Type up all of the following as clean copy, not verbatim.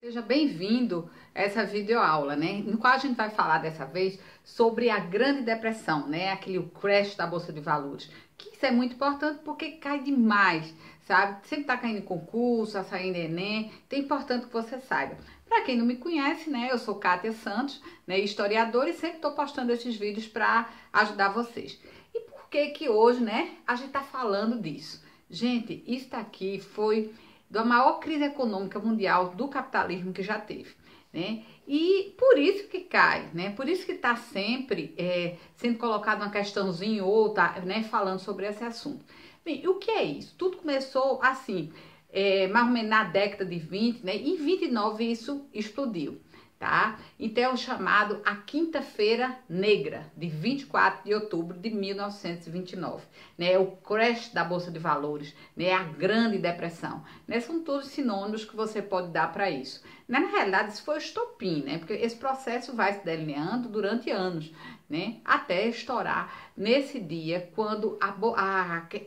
Seja bem-vindo a essa videoaula, né? No qual a gente vai falar dessa vez sobre a Grande Depressão, né? Aquele crash da Bolsa de Valores. Que isso é muito importante porque cai demais, sabe? Sempre tá caindo em concurso, tá saindo Enem, então é importante que você saiba. Para quem não me conhece, né? Eu sou Kátia Santos, né? Historiadora, e sempre estou postando esses vídeos para ajudar vocês. E por que que hoje, né? A gente tá falando disso? Gente, isso aqui foi da maior crise econômica mundial do capitalismo que já teve, né? E por isso que cai, né? Por isso que está sempre sendo colocada uma questãozinha ou outra, né? Falando sobre esse assunto. Bem, o que é isso? Tudo começou assim, mais ou menos na década de 20, né? E em 29 isso explodiu. Tá? Então é o chamado a Quinta-feira Negra, de 24 de outubro de 1929, né? O crash da Bolsa de Valores, né? A Grande Depressão, né? São todos sinônimos que você pode dar para isso. Na realidade, isso foi o estopim, né? Porque esse processo vai se delineando durante anos, né? Até estourar nesse dia, quando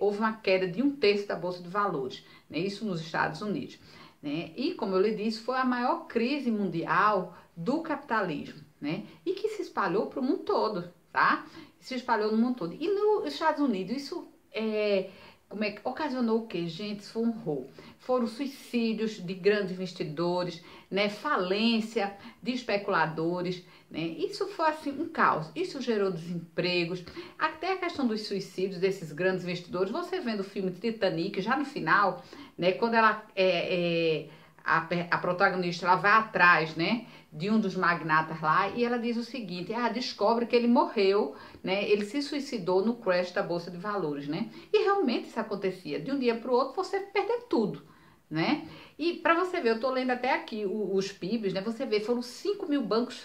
houve uma queda de 1/3 da Bolsa de Valores, né? Isso nos Estados Unidos. Né? E, como eu lhe disse, foi a maior crise mundial do capitalismo, né? E que se espalhou para o mundo todo, tá? Se espalhou no mundo todo. E nos Estados Unidos, isso ocasionou o quê? Gente, isso foi um horror. Foram suicídios de grandes investidores, né? Falência de especuladores, né? Isso foi assim um caos. Isso gerou desempregos. Até a questão dos suicídios desses grandes investidores. Você vendo o filme Titanic, já no final, né? Quando ela a protagonista ela vai atrás, né, de um dos magnatas lá e ela diz o seguinte: descobre que ele morreu, né, ele se suicidou no crash da Bolsa de Valores, né? E realmente isso acontecia. De um dia para o outro você perder tudo, né? E para você ver, eu tô lendo até aqui os PIBs, né? Você vê, foram 5 mil bancos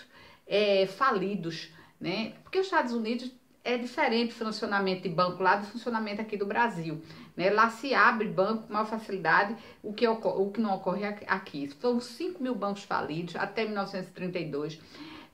falidos, né? Porque os Estados Unidos é diferente o funcionamento de banco lá do funcionamento aqui do Brasil, né? Lá se abre banco com maior facilidade, o que não ocorre aqui. Foram 5 mil bancos falidos até 1932.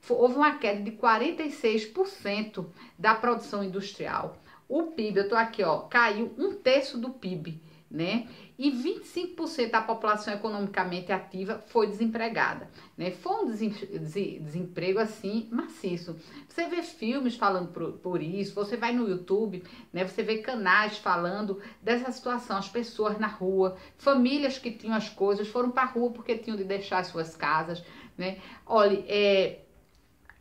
Houve uma queda de 46% da produção industrial. O PIB, eu tô aqui, ó, caiu 1/3 do PIB, né? E 25% da população economicamente ativa foi desempregada, né? Foi um desemprego assim maciço. Você vê filmes falando por isso, você vai no YouTube, né? Você vê canais falando dessa situação, as pessoas na rua, famílias que tinham as coisas foram para a rua porque tinham de deixar as suas casas, né? Olha,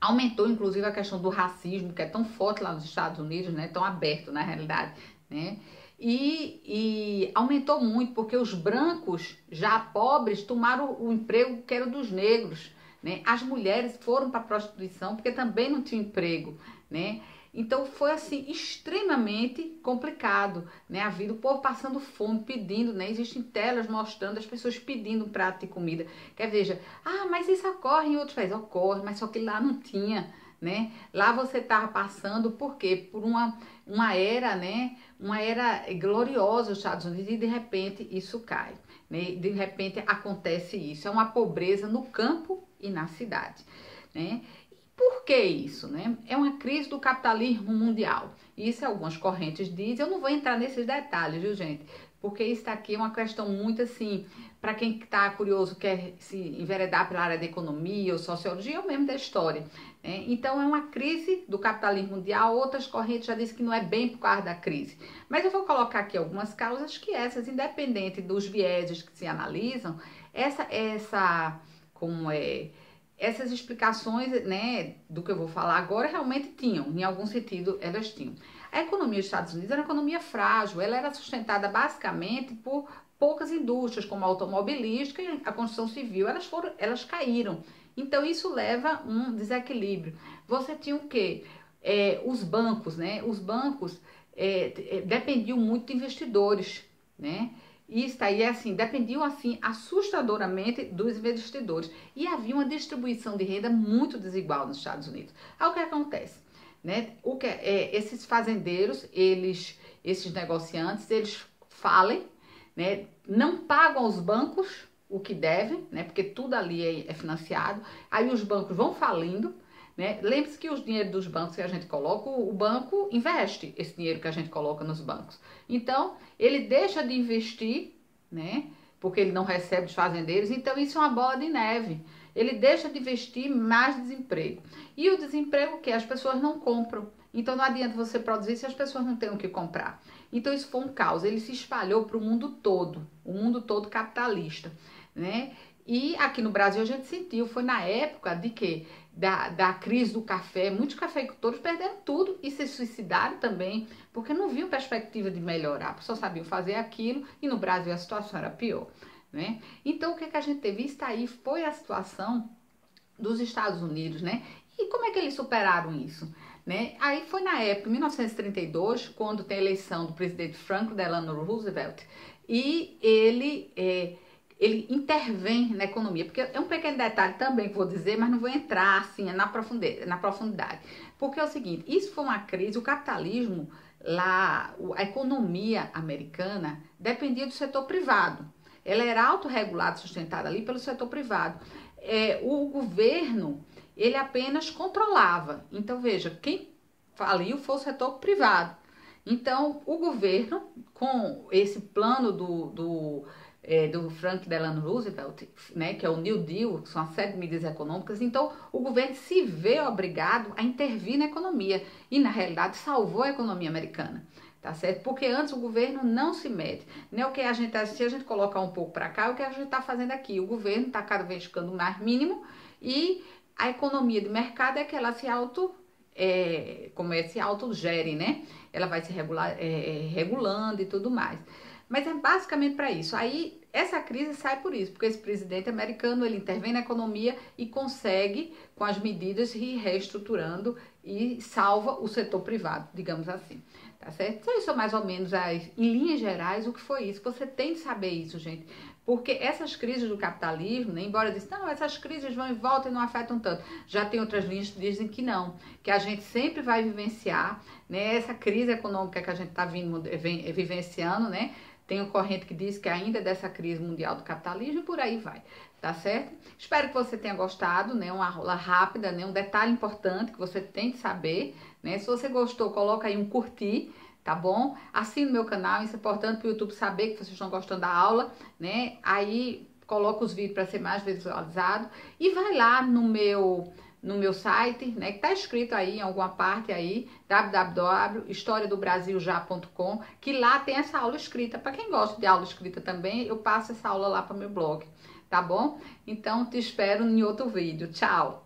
aumentou inclusive a questão do racismo, que é tão forte lá nos Estados Unidos, né? Tão aberto na realidade, né? E aumentou muito porque os brancos, já pobres, tomaram o emprego que era dos negros, né? As mulheres foram para a prostituição porque também não tinham emprego, né? Então foi assim extremamente complicado, né? A vida, o povo passando fome, pedindo, né? Existem telas mostrando as pessoas pedindo um prato de comida. Quer veja, mas isso ocorre em outros países, ocorre, mas só que lá não tinha, né? Lá você estava passando por quê? Por uma era, né? Uma era gloriosa dos Estados Unidos e de repente isso cai, né? De repente acontece isso. É uma pobreza no campo e na cidade, né? Por que isso, né? É uma crise do capitalismo mundial. Isso algumas correntes dizem. Eu não vou entrar nesses detalhes, viu, gente? Porque isso aqui é uma questão muito assim, para quem está curioso, quer se enveredar pela área da economia ou sociologia, ou mesmo da história, né? Então é uma crise do capitalismo mundial. Outras correntes já dizem que não é bem por causa da crise. Mas eu vou colocar aqui algumas causas que essas, independente dos vieses que se analisam, essas explicações, né, do que eu vou falar agora realmente tinham, em algum sentido elas tinham. A economia dos Estados Unidos era uma economia frágil, ela era sustentada basicamente por poucas indústrias, como a automobilística e a construção civil, elas caíram. Então isso leva um desequilíbrio. Você tinha o quê? Os bancos, né? Os bancos dependiam muito de investidores, né? Isso aí dependiam assim assustadoramente dos investidores e havia uma distribuição de renda muito desigual nos Estados Unidos. Aí o que acontece, né? Esses fazendeiros, esses negociantes, eles falem, né? Não pagam aos bancos o que devem, né? Porque tudo ali é financiado. Aí os bancos vão falindo. Né? Lembre-se que os dinheiros dos bancos que a gente coloca, o banco investe esse dinheiro que a gente coloca nos bancos. Então, ele deixa de investir, né? porque ele não recebe dos fazendeiros, então isso é uma bola de neve. Ele deixa de investir, mais desemprego. E o desemprego que as pessoas não compram. Então não adianta você produzir se as pessoas não têm o que comprar. Então isso foi um caos, ele se espalhou para o mundo todo capitalista, né? E aqui no Brasil a gente sentiu, foi na época de quê? Da crise do café, muitos cafeicultores perderam tudo e se suicidaram também, porque não viam perspectiva de melhorar, só sabiam fazer aquilo e no Brasil a situação era pior, né? Então o que a gente teve? Isso aí foi a situação dos Estados Unidos, né? E como é que eles superaram isso? Né? Aí foi na época, 1932, quando tem a eleição do presidente Franklin Delano Roosevelt, e ele intervém na economia, porque é um pequeno detalhe também que vou dizer, mas não vou entrar assim na profundidade. Porque é o seguinte, isso foi uma crise, o capitalismo, lá, a economia americana dependia do setor privado. Ela era autorregulada, sustentada ali pelo setor privado. O governo, ele apenas controlava. Então, veja, quem faliu foi o setor privado. Então, o governo, com esse plano do Franklin Delano Roosevelt, né, que é o New Deal, que são uma série de medidas econômicas, então o governo se vê obrigado a intervir na economia e, na realidade, salvou a economia americana. Tá certo? Porque antes o governo não se mete. Né? O que se a gente colocar um pouco para cá, é o que a gente está fazendo aqui. O governo está cada vez ficando mais mínimo e a economia de mercado é que ela se autogere, né? Ela vai se regulando e tudo mais. Mas é basicamente para isso. Aí essa crise sai por isso, porque esse presidente americano ele intervém na economia e consegue, com as medidas, ir reestruturando e salva o setor privado, digamos assim. Tá certo? Então, isso é mais ou menos, em linhas gerais, o que foi isso. Você tem de saber isso, gente. Porque essas crises do capitalismo, né, embora dizem, não, essas crises vão e voltam e não afetam tanto. Já tem outras linhas que dizem que não, que a gente sempre vai vivenciar, né, essa crise econômica que a gente está vivenciando, né? Tem uma corrente que diz que ainda é dessa crise mundial do capitalismo e por aí vai, tá certo? Espero que você tenha gostado, né? Uma aula rápida, né? Um detalhe importante que você tem que saber, né? Se você gostou, coloca aí um curtir, tá bom? Assine meu canal, isso é importante para o YouTube saber que vocês estão gostando da aula, né? Aí coloca os vídeos para ser mais visualizado e vai lá no meu site, né, que tá escrito aí em alguma parte aí, www.historiadobrasilja.com, que lá tem essa aula escrita. Para quem gosta de aula escrita também, eu passo essa aula lá para o meu blog, tá bom? Então, te espero em outro vídeo. Tchau!